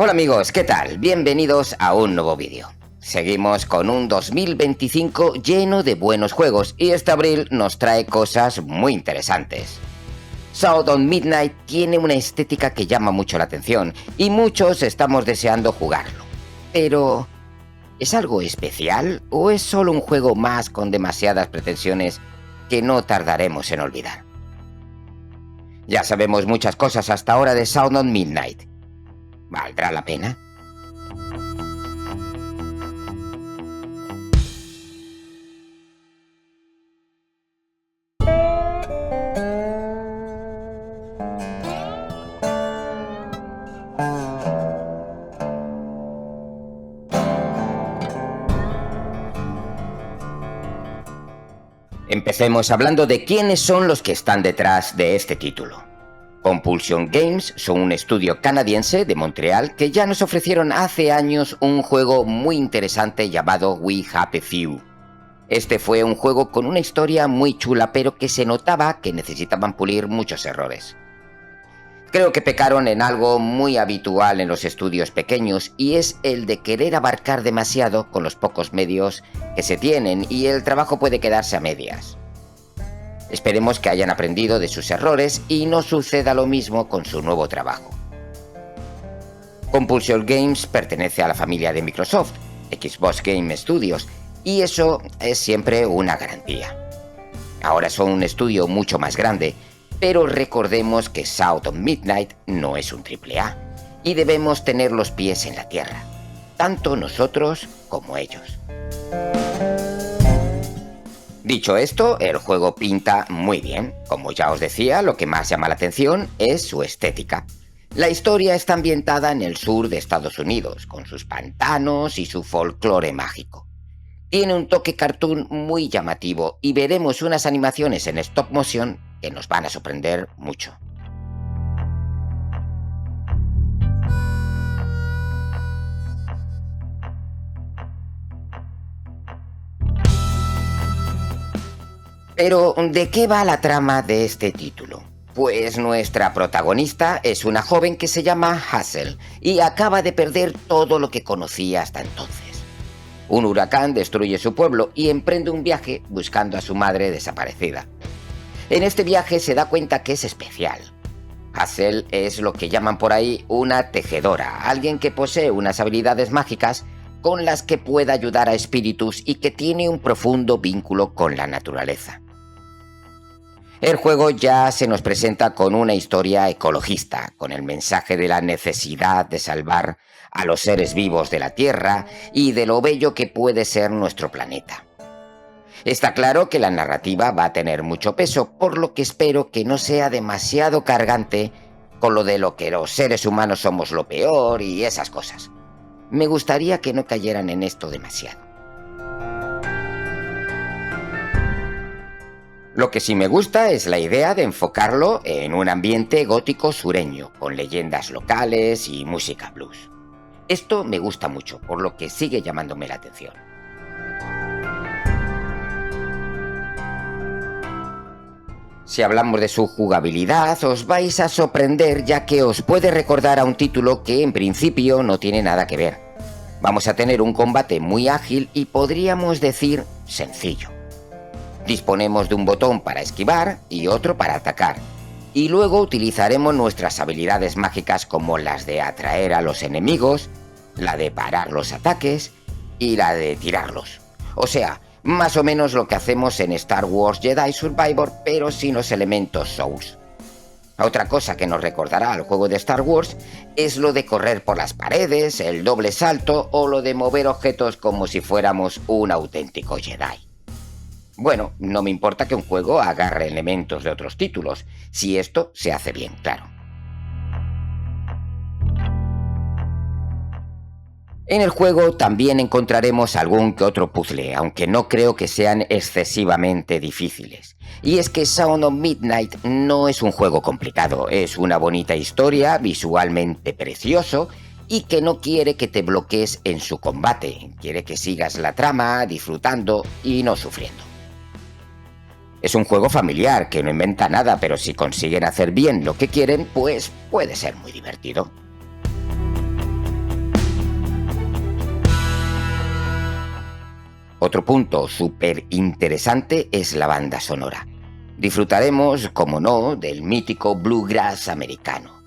Hola amigos, ¿qué tal? Bienvenidos a un nuevo vídeo. Seguimos con un 2025 lleno de buenos juegos y este abril nos trae cosas muy interesantes. South of Midnight tiene una estética que llama mucho la atención y muchos estamos deseando jugarlo. Pero, ¿es algo especial o es solo un juego más con demasiadas pretensiones que no tardaremos en olvidar? Ya sabemos muchas cosas hasta ahora de South of Midnight. ¿Valdrá la pena? Empecemos hablando de quiénes son los que están detrás de este título. Compulsion Games son un estudio canadiense de Montreal que ya nos ofrecieron hace años un juego muy interesante llamado We Have a Few. Este fue un juego con una historia muy chula, pero que se notaba que necesitaban pulir muchos errores. Creo que pecaron en algo muy habitual en los estudios pequeños y es el de querer abarcar demasiado con los pocos medios que se tienen y el trabajo puede quedarse a medias. Esperemos que hayan aprendido de sus errores y no suceda lo mismo con su nuevo trabajo. Compulsion Games pertenece a la familia de Microsoft, Xbox Game Studios, y eso es siempre una garantía. Ahora son un estudio mucho más grande, pero recordemos que South of Midnight no es un AAA y debemos tener los pies en la tierra, tanto nosotros como ellos. Dicho esto, el juego pinta muy bien. Como ya os decía, lo que más llama la atención es su estética. La historia está ambientada en el sur de Estados Unidos, con sus pantanos y su folclore mágico. Tiene un toque cartoon muy llamativo y veremos unas animaciones en stop motion que nos van a sorprender mucho. Pero, ¿de qué va la trama de este título? Pues nuestra protagonista es una joven que se llama Hazel y acaba de perder todo lo que conocía hasta entonces. Un huracán destruye su pueblo y emprende un viaje buscando a su madre desaparecida. En este viaje se da cuenta que es especial. Hazel es lo que llaman por ahí una tejedora, alguien que posee unas habilidades mágicas con las que puede ayudar a espíritus y que tiene un profundo vínculo con la naturaleza. El juego ya se nos presenta con una historia ecologista, con el mensaje de la necesidad de salvar a los seres vivos de la Tierra y de lo bello que puede ser nuestro planeta. Está claro que la narrativa va a tener mucho peso, por lo que espero que no sea demasiado cargante con lo de lo que los seres humanos somos lo peor y esas cosas. Me gustaría que no cayeran en esto demasiado. Lo que sí me gusta es la idea de enfocarlo en un ambiente gótico sureño, con leyendas locales y música blues. Esto me gusta mucho, por lo que sigue llamándome la atención. Si hablamos de su jugabilidad, os vais a sorprender ya que os puede recordar a un título que en principio no tiene nada que ver. Vamos a tener un combate muy ágil y podríamos decir sencillo. Disponemos de un botón para esquivar y otro para atacar, y luego utilizaremos nuestras habilidades mágicas como las de atraer a los enemigos, la de parar los ataques y la de tirarlos. O sea, más o menos lo que hacemos en Star Wars Jedi Survivor, pero sin los elementos Souls. Otra cosa que nos recordará al juego de Star Wars es lo de correr por las paredes, el doble salto o lo de mover objetos como si fuéramos un auténtico Jedi. Bueno, no me importa que un juego agarre elementos de otros títulos, si esto se hace bien, claro. En el juego también encontraremos algún que otro puzzle, aunque no creo que sean excesivamente difíciles. Y es que Sound of Midnight no es un juego complicado, es una bonita historia, visualmente precioso, y que no quiere que te bloquees en su combate, quiere que sigas la trama, disfrutando y no sufriendo. Es un juego familiar que no inventa nada, pero si consiguen hacer bien lo que quieren, pues puede ser muy divertido. Otro punto súper interesante es la banda sonora. Disfrutaremos, como no, del mítico bluegrass americano.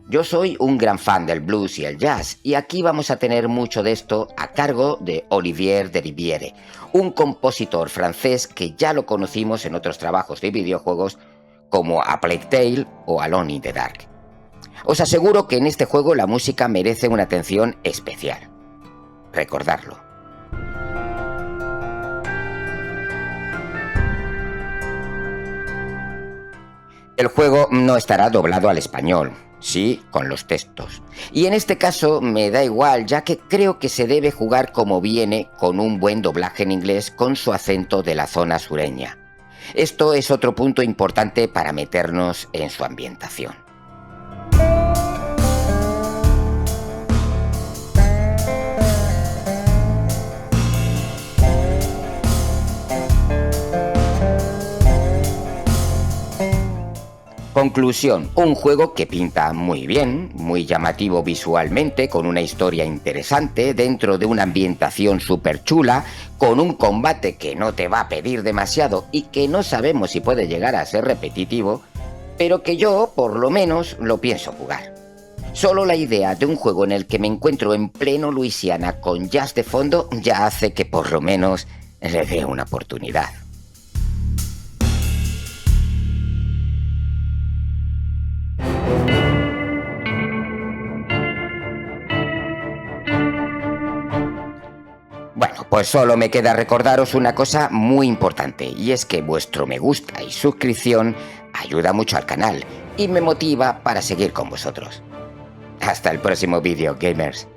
Yo soy un gran fan del blues y el jazz, y aquí vamos a tener mucho de esto a cargo de Olivier de Riviere, un compositor francés que ya lo conocimos en otros trabajos de videojuegos como A Plague Tale o Alone in the Dark. Os aseguro que en este juego la música merece una atención especial. Recordarlo. El juego no estará doblado al español, sí, con los textos. Y en este caso me da igual, ya que creo que se debe jugar como viene, con un buen doblaje en inglés con su acento de la zona sureña. Esto es otro punto importante para meternos en su ambientación. Conclusión, un juego que pinta muy bien, muy llamativo visualmente, con una historia interesante, dentro de una ambientación súper chula, con un combate que no te va a pedir demasiado y que no sabemos si puede llegar a ser repetitivo, pero que yo, por lo menos, lo pienso jugar. Solo la idea de un juego en el que me encuentro en pleno Luisiana con jazz de fondo ya hace que por lo menos le dé una oportunidad. Bueno, pues solo me queda recordaros una cosa muy importante, y es que vuestro me gusta y suscripción ayuda mucho al canal y me motiva para seguir con vosotros. Hasta el próximo vídeo, gamers.